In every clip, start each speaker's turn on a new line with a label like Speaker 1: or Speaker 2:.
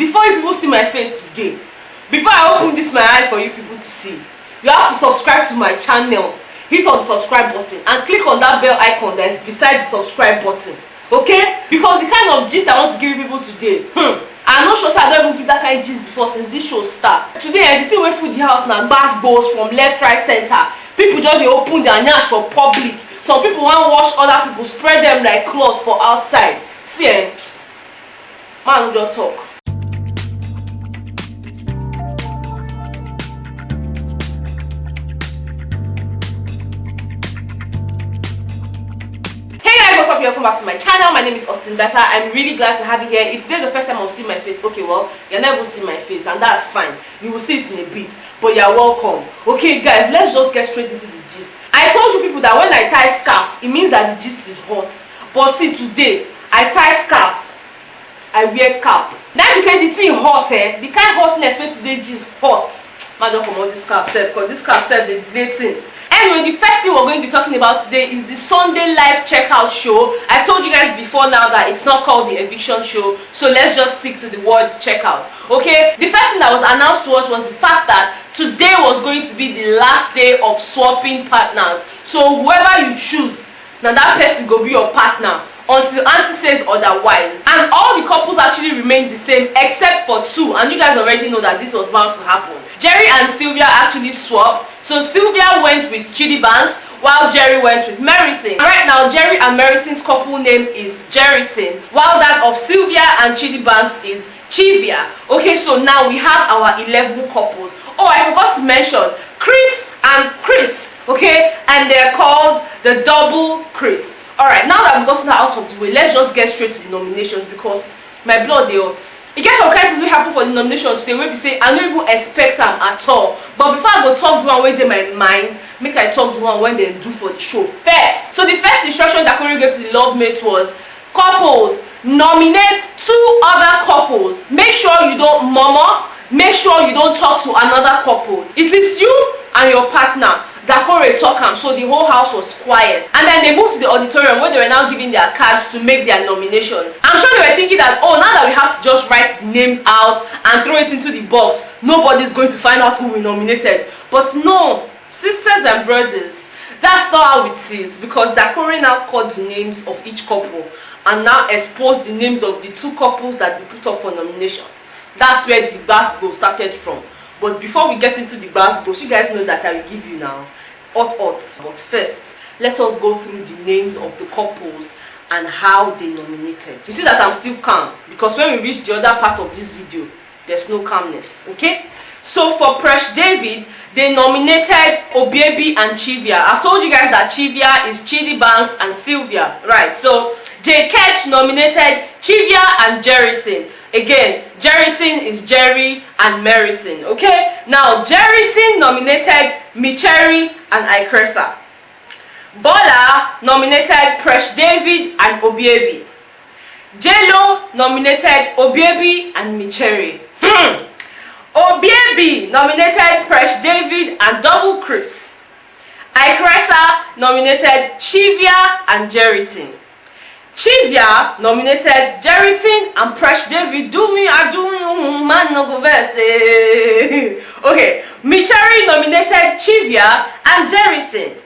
Speaker 1: before you people see my face today, before I open this my eye for you people to see, you have to subscribe to my channel. Hit on the subscribe button and click on that bell icon that is beside the subscribe button. Okay? Because the kind of gist I want to give you people today, I'm not sure I don't even give that kind of gist before since this show starts. Today, the thing wey full the house now, bass balls from left, right, center. People just dey open their nyash for public. Some people want to wash other people, spread them like cloth for outside. See, man, we just talk. Welcome back to my channel. My name is Austin Data. I'm really glad to have you here. If today's the first time I'll see my face, okay, well, you'll never see my face, and that's fine. You will see it in a bit, but you're welcome. Okay, guys, let's just get straight into the gist. I told you people that when I tie scarf, it means that the gist is hot. But see, today, I tie scarf, I wear cap. That be saying the thing hot, the kind of hotness when today gist hot. Man, don't come on this scarf, because this scarf said they delay things. Anyway, the first thing we're going to be talking about today is the Sunday live checkout show. I told you guys before now that it's not called the eviction show, so let's just stick to the word checkout. Okay, the first thing that was announced to us was the fact that today was going to be the last day of swapping partners. So whoever you choose, now that person will be your partner until auntie says otherwise. And all the couples actually remained the same except for two, and you guys already know that this was bound to happen. Jerry and Sylvia actually swapped. So Sylvia went with Chidi Banks while Jerry went with Meriton. Right now, Jerry and Meriton's couple name is Jeriton, while that of Sylvia and Chidi Banks is Chivia. Okay, so now we have our 11 couples. Oh, I forgot to mention Chris and Chris, okay? And they're called the double Chris. Alright, now that we've gotten that out of the way, let's just get straight to the nominations because my blood they hot. E get some kind of things wey happen for the nomination today wey be say I no even expect them at all. But before I go talk the one wey dey my mind, make I talk the one when they do for the show first. So the first instruction that Corey gave to the Lovemate was, couples, nominate two other couples. Make sure you don't murmur. Make sure you don't talk to another couple. It is you and your partner. Dakore talk am, so the whole house was quiet. And then they moved to the auditorium where they were now giving their cards to make their nominations. I'm sure they were thinking that, oh, now that we have to just write the names out and throw it into the box, nobody's going to find out who we nominated. But no, sisters and brothers, that's not how it is, because Dakore now called the names of each couple and now exposed the names of the two couples that we put up for nomination. That's where the basketball started from. But before we get into the basketball, you guys know that I will give you now hot. But first, let us go through the names of the couples and how they nominated. You see that I'm still calm because when we reach the other part of this video, there's no calmness. Okay? So for Presh David, they nominated Obiebi and Chivia. I've told you guys that Chivia is Chidi Banks and Sylvia, right? So J. Ketch nominated Chivia and Jeriton. Again, Jeriton is Jerry and Meriton. Okay? Now, Jeriton nominated Micheri and Ikresa. Bola nominated Presh David and Obiebi. J-Lo nominated Obiebi and Micheri. Obiebi nominated Presh David and Double Chris. Ikresa nominated Chivia and Jeriton. Chivia nominated Jeriton and Presh David. Do me, I do you, man no go verse. Okay, Micheri nominated Chivia and Jeriton.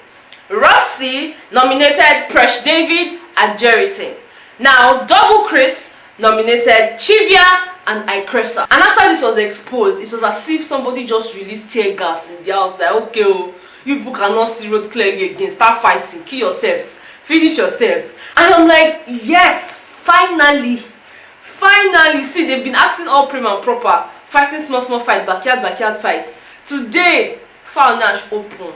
Speaker 1: Roxy nominated Presh David and Jeriton. Now, Double Chris nominated Chivia and Ikresa. And after this was exposed, it was as if somebody just released tear gas in the house. Like, okay, oh, you people cannot see road clearly again. Start fighting, kill yourselves, finish yourselves. And I'm like, yes, finally. See, they've been acting all prim and proper, fighting small fight, backyard fights. Today, found Nash open.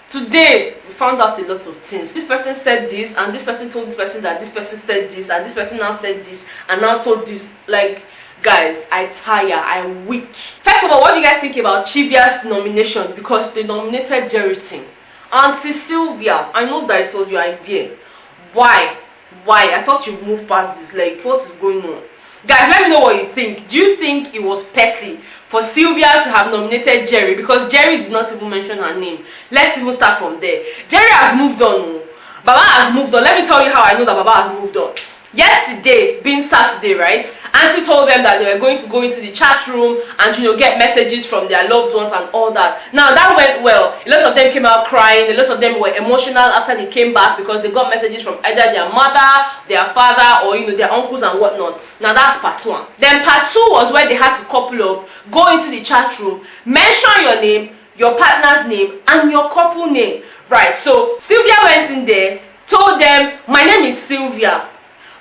Speaker 1: Today, we found out a lot of things. This person said this, and this person told this person that this person said this, and this person now said this, and now told this. Like, guys, I tire, I'm weak. First of all, what do you guys think about Chivia's nomination? Because they nominated Jeriton. Auntie Sylvia, I know that it was your idea. Why? I thought you've moved past this. Like, what is going on? Guys, let me know what you think. Do you think it was petty for Sylvia to have nominated Jerry? Because Jerry did not even mention her name. Let's even start from there. Jerry has moved on. Baba has moved on. Let me tell you how I know that Baba has moved on. Yesterday, being Saturday, right, auntie told them that they were going to go into the chat room and get messages from their loved ones and all that. Now that went well. A lot of them came out crying, a lot of them were emotional after they came back because they got messages from either their mother, their father, or their uncles and whatnot. Now that's part one. Then part two was where they had to couple up, go into the chat room, mention your name, your partner's name, and your couple name. Right, so Sylvia went in there, told them, my name is Sylvia,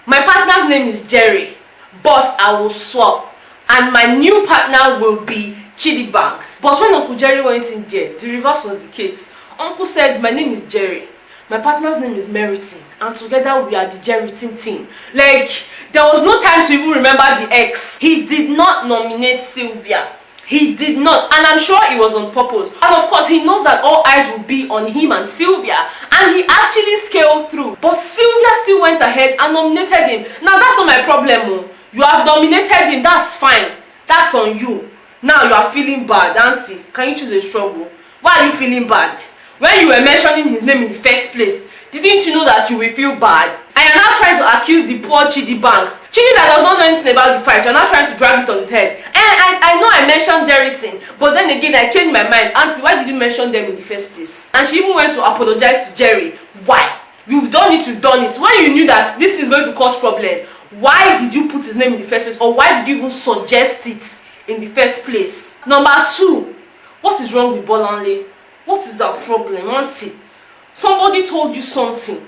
Speaker 1: my partner's name is Jerry, but I will swap, and my new partner will be Chidi Banks. But when Uncle Jerry went in there, the reverse was the case. Uncle said, my name is Jerry, my partner's name is Meriton, and together we are the Jerryton team. Like, there was no time to even remember the ex. He did not nominate Sylvia. He did not, and I'm sure it was on purpose. And of course, he knows that all eyes will be on him and Sylvia, and he actually scaled through. But Sylvia still went ahead and nominated him. Now, that's not my problem. You have nominated him, that's fine. That's on you. Now you are feeling bad, auntie. Can you choose a struggle? Why are you feeling bad? When you were mentioning his name in the first place, didn't you know that you will feel bad? I am now trying to accuse the poor Chidi Banks. Chidi that does not know anything about the fight, you're now trying to drag it on his head. And I know I mentioned Jerryton, but then again I changed my mind. Auntie, why did you mention them in the first place? And she even went to apologize to Jerry. Why? You've done it, When you knew that this is going to cause problem, why did you put his name in the first place? Or why did you even suggest it in the first place? Number two, what is wrong with Bolanle? What is our problem, auntie? Somebody told you something.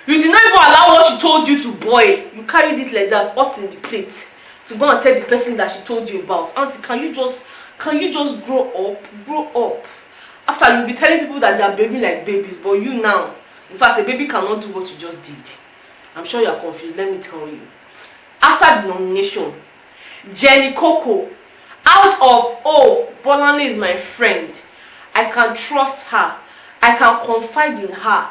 Speaker 1: You did not even allow what she told you to boil. You carried it like that, hot in the plate, to go and tell the person that she told you about. Auntie, can you just grow up? Grow up. After you'll be telling people that they are behaving like babies, but you now, in fact, a baby cannot do what you just did. I'm sure you are confused, let me tell you. After the nomination, Jenny Coco, out of, oh, Bolanle is my friend, I can trust her, I can confide in her.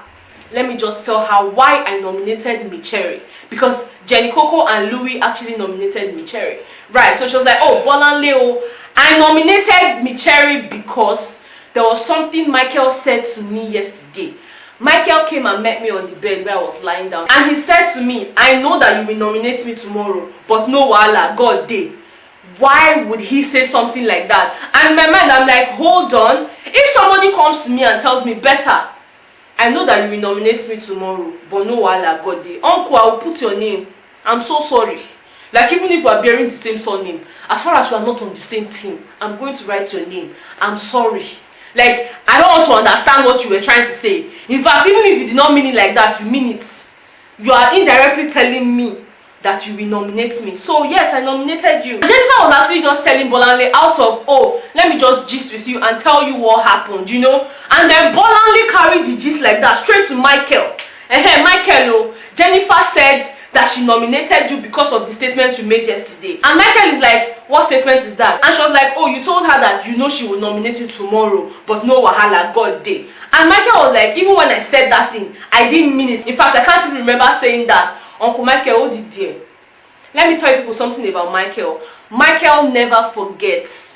Speaker 1: Let me just tell her why I nominated Micheri. Because Jenny Coco and Louis actually nominated Micheri. Right, so she was like, oh, Bolanle, I nominated Micheri because there was something Michael said to me yesterday. Michael came and met me on the bed where I was lying down. And he said to me, I know that you will nominate me tomorrow, but no wahala, God day. Why would he say something like that? And in my mind, I'm like, hold on. If somebody comes to me and tells me, better, I know that you will nominate me tomorrow, but no wahala, God day. Uncle, I will put your name. I'm so sorry. Like, even if we are bearing the same surname, as far as we are not on the same team, I'm going to write your name. I'm sorry. Like, I don't want to understand what you were trying to say. In fact, even if you did not mean it like that, you mean it. You are indirectly telling me that you will nominate me. So yes, I nominated you. Jennifer was actually just telling Bolanle out of, oh, let me just gist with you and tell you what happened, you know. And then Bolanle carried the gist like that straight to Michael. Michael, Jennifer said that she nominated you because of the statement you made yesterday. And Michael is like, what statement is that? And she was like, oh, you told her that you know she will nominate you tomorrow, but no wahala, God day. And Michael was like, even when I said that thing, I didn't mean it. In fact, I can't even remember saying that. Uncle Michael, oh dear. Let me tell you people something about Michael. Michael never forgets.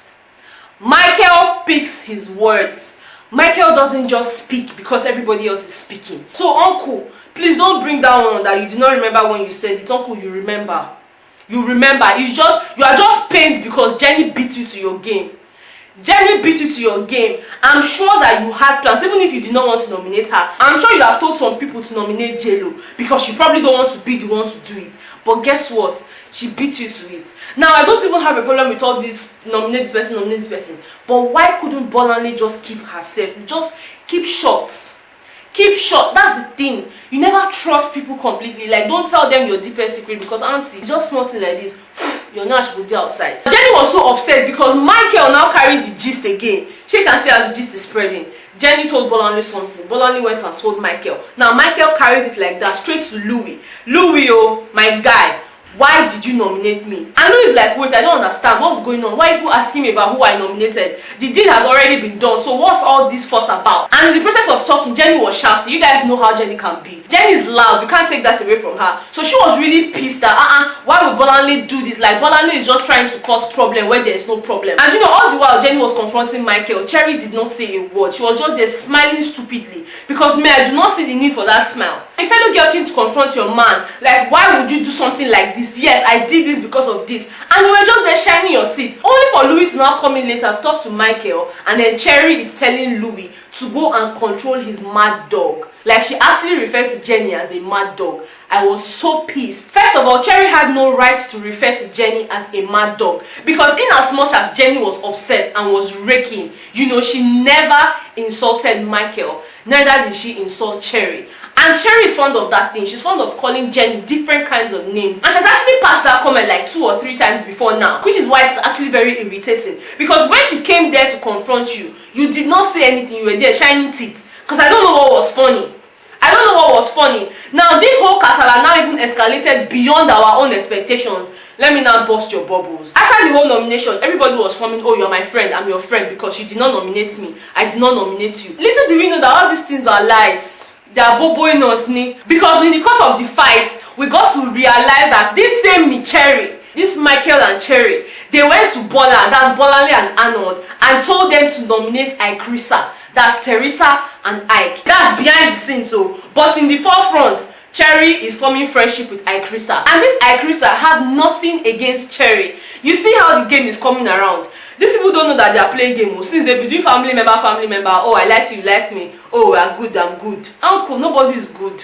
Speaker 1: Michael picks his words. Michael doesn't just speak because everybody else is speaking. So uncle, please don't bring that one that you did not remember when you said it. Uncle, you remember. You remember. You are just pained because Jenny beat you to your game. Jenny beat you to your game. I'm sure that you had plans, even if you did not want to nominate her. I'm sure you have told some people to nominate JLo because she probably don't want to be the one to do it. But guess what? She beat you to it. Now, I don't even have a problem with all this nominate this person, nominate this person. But why couldn't Bolanle just keep herself? Just keep short. Keep short. That's the thing. You never trust people completely. Like, don't tell them your deepest secret because auntie, it's just nothing like this. Your Nash will do outside. Jenny was so upset because Michael now carried the gist again. She can see how the gist is spreading. Jenny told Bolanle something. Bolanle went and told Michael. Now Michael carried it like that straight to Louis. Louis, oh, my guy. why did you nominate me? And Louis is like, wait, I don't understand. What's going on? Why are people asking me about who I nominated? The deed has already been done, so what's all this fuss about? And in the process of talking, Jenny was shouting. You guys know how Jenny can be. Jenny is loud. You can't take that away from her. So she was really pissed that, why would Bolanle do this? Like, Bolanle is just trying to cause problem where there is no problem. And you know, all the while Jenny was confronting Michael, Cherry did not say a word. She was just there smiling stupidly. Because me, I do not see the need for that smile. A fellow girl came to confront your man. Like, why would you do something like this? Yes, I did this because of this. And you were just there shining your teeth. Only for Louis to now come in later to talk to Michael. And then Cherry is telling Louis to go and control his mad dog. Like, she actually referred to Jenny as a mad dog. I was so pissed. First of all, Cherry had no right to refer to Jenny as a mad dog. Because in as much as Jenny was upset and was raking, you know, she never insulted Michael. Neither did she insult Cherry. And Cherry is fond of that thing. She's fond of calling Jenny different kinds of names. And she's actually passed that comment like 2 or 3 times before now. Which is why it's actually very irritating. Because when she came there to confront you, you did not say anything. You were there shining teeth. Because I don't know what was funny. I don't know what was funny. Now this whole casala now even escalated beyond our own expectations. Let me now burst your bubbles. After the whole nomination, everybody was forming, oh, you're my friend, I'm your friend because you did not nominate me. I did not nominate you. Little do we know that all these things are lies. They are boboing us, ni. Because in the course of the fight, we got to realize that this same me Cherry, this Michael and Cherry, they went to Bola, that's Bolanle and Arnold, and told them to nominate Ikrisa, that's Teresa and Ike. That's behind the scenes, so. But in the forefront, Cherry is forming friendship with Ikrisa. And this Ikrisa have nothing against Cherry. You see how the game is coming around. These people don't know that they are playing game. Since they be doing family member, oh, I like you, like me. Oh, we are good, I'm good. Uncle, nobody is good.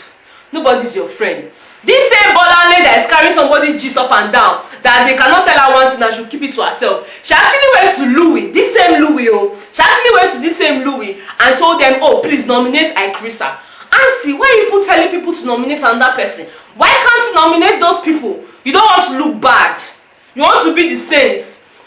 Speaker 1: Nobody is your friend. This same Bolanle that is carrying somebody's gist up and down, that they cannot tell her one thing and she'll keep it to herself. She actually went to Louis, this same Louis, oh. She actually went to this same Louis and told them, oh, please nominate Ikrisa. Auntie, why are you telling people to nominate another person? Why can't you nominate those people? You don't want to look bad. You want to be the saint.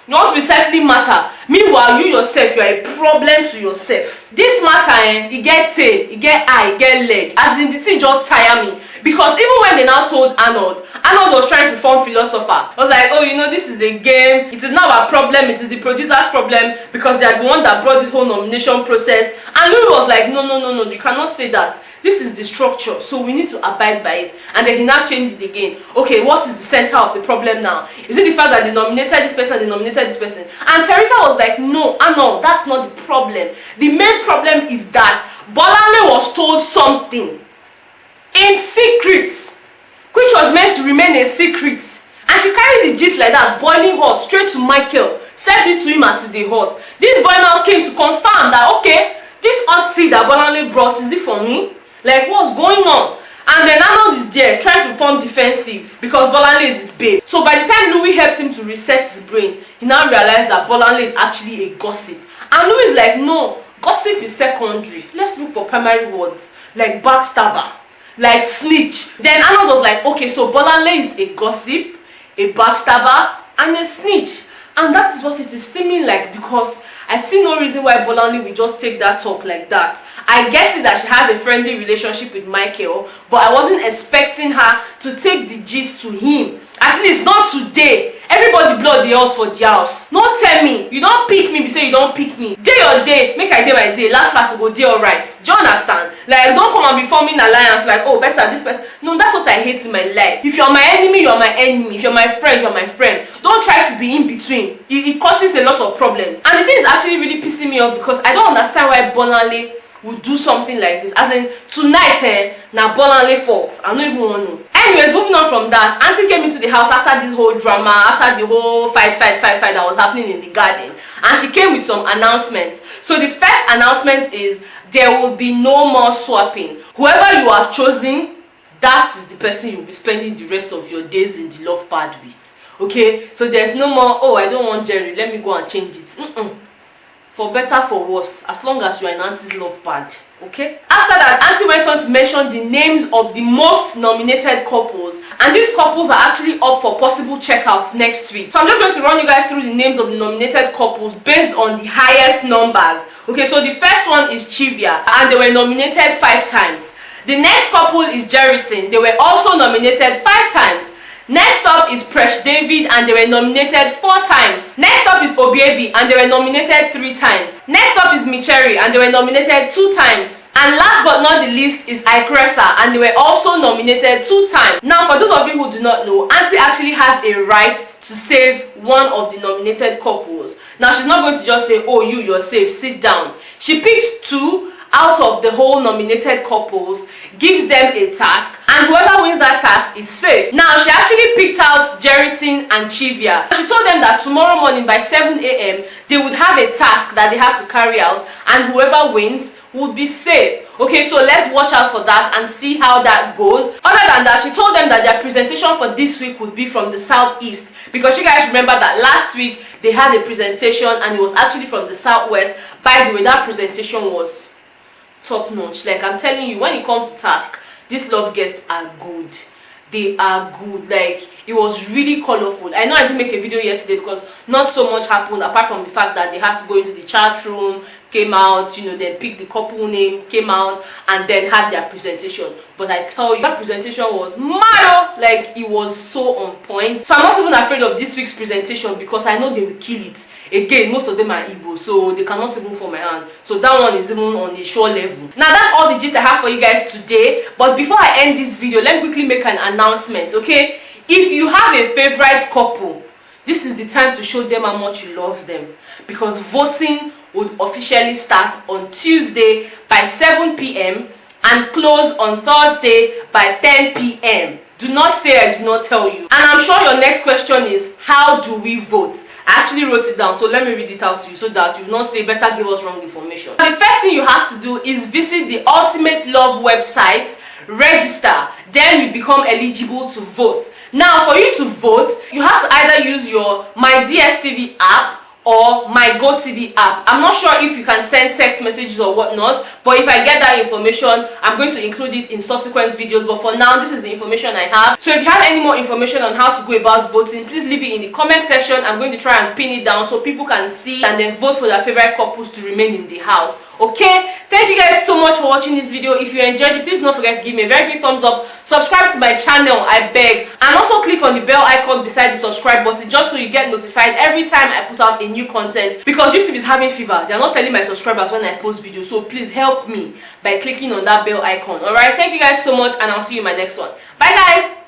Speaker 1: You want to be selfly matter. Meanwhile, you yourself, you are a problem to yourself. This matter, you get tail, you get eye, you get leg. As in, the thing just tire me. Because even when they now told Arnold was trying to form philosopher. I was like, oh, you know, this is a game. It is not our problem. It is the producer's problem because they are the one that brought this whole nomination process. And Louis was like, no, you cannot say that. This is the structure, so we need to abide by it. And then he now changed it again. Okay, what is the center of the problem now? Is it the fact that they nominated this person, they nominated this person? And Teresa was like, no, Arnold, that's not the problem. The main problem is that Bolanle was told something in secret, which was meant to remain a secret. And she carried the gist like that, boiling hot, straight to Michael, said it to him as they hot. This boy now came to confirm that, okay, this hot tea that Bolanle brought, is it for me? Like, what's going on? And then Arnold is there trying to form defensive because Bolanle is his babe. So by the time Louis helped him to reset his brain, he now realized that Bolanle is actually a gossip. And Louis is like, no, gossip is secondary. Let's look for primary words like backstabber, like snitch. Then Arnold was like, okay, so Bolanle is a gossip, a backstabber, and a snitch. And that is what it is seeming like, because I see no reason why Bolanle will just take that talk like that. I get it that she has a friendly relationship with Michael, but I wasn't expecting her to take the gist to him. At least not today. Everybody blood the out for the house. No tell me, you don't pick me, say you don't pick me. Day or day, make I day by day. Last will go day alright. Do you understand? Like, don't come and be forming alliance like, oh, better this person. No, that's what I hate in my life. If you're my enemy, you're my enemy. If you're my friend, you're my friend. Don't try to be in between. It causes a lot of problems. And the thing is actually really pissing me off because I don't understand why Bolanle would do something like this. As in, tonight, now Bolanle fault. I don't even want to know. Anyways, moving on from that, Auntie came into the house after this whole drama, after the whole fight that was happening in the garden. And she came with some announcements. So the first announcement is there will be no more swapping. Whoever you have chosen, that is the person you'll be spending the rest of your days in the love pad with. Okay? So there's no more, oh, I don't want Jerry, let me go and change it. For better, for worse, as long as you are in Auntie's love pad. Okay? After that, Auntie went on to mention the names of the most nominated couples, and these couples are actually up for possible checkouts next week. So I'm just going to run you guys through the names of the nominated couples based on the highest numbers. Okay, so the first one is Chivia, and they were nominated 5 times. The next couple is Jeriton. They were also nominated 5 times. Next up is Presh David, and they were nominated 4 times. Next up is Obiebi, and they were nominated 3 times. Next up is Micheri, and they were nominated 2 times. And last but not the least is Ikresa, and they were also nominated 2 times. Now, for those of you who do not know, Auntie actually has a right to save one of the nominated couples. Now, she's not going to just say, oh, you're safe, sit down. She picks 2 out of the whole nominated couples, gives them a task, and whoever wins that task is safe. Now, she actually picked out Jeritin and Chivia. She told them that tomorrow morning by 7 a.m. they would have a task that they have to carry out, and whoever wins would be safe. Okay, so let's watch out for that and see how that goes. Other than that, she told them that their presentation for this week would be from the southeast, because you guys remember that last week they had a presentation and it was actually from the southwest. By the way, that presentation was top notch. Like, I'm telling you, when it comes to task, these love guests are good. They are good. Like, it was really colorful. I know I didn't make a video yesterday because not so much happened apart from the fact that they had to go into the chat room, came out, you know, then pick the couple name, came out, and then had their presentation. But I tell you, that presentation was mad. Like, it was so on point. So I'm not even afraid of this week's presentation because I know they will kill it. Again, most of them are Igbo, so they cannot even fall my hand. So that one is even on a sure level. Now, that's all the gist I have for you guys today. But before I end this video, let me quickly make an announcement, okay? If you have a favorite couple, this is the time to show them how much you love them, because voting would officially start on Tuesday by 7 p.m. and close on Thursday by 10 p.m. Do not say I did not tell you. And I'm sure your next question is, how do we vote? I actually wrote it down, so let me read it out to you so that you not say better give us wrong information. The first thing you have to do is visit the Ultimate Love website, register, then you become eligible to vote. Now, for you to vote, you have to either use your My DSTV app or My GoTV app. I'm not sure if you can send text messages or whatnot, but if I get that information, I'm going to include it in subsequent videos. But for now, this is the information I have. So if you have any more information on how to go about voting, please leave it in the comment section. I'm going to try and pin it down so people can see and then vote for their favorite couples to remain in the house. Okay, thank you guys so much for watching this video. If you enjoyed it, please don't forget to give me a very big thumbs up, subscribe to my channel, I beg, and also click on the bell icon beside the subscribe button just so you get notified every time I put out a new content, because YouTube is having fever. They are not telling my subscribers when I post videos, so please help me by clicking on that bell icon. Alright, thank you guys so much, and I'll see you in my next one. Bye guys.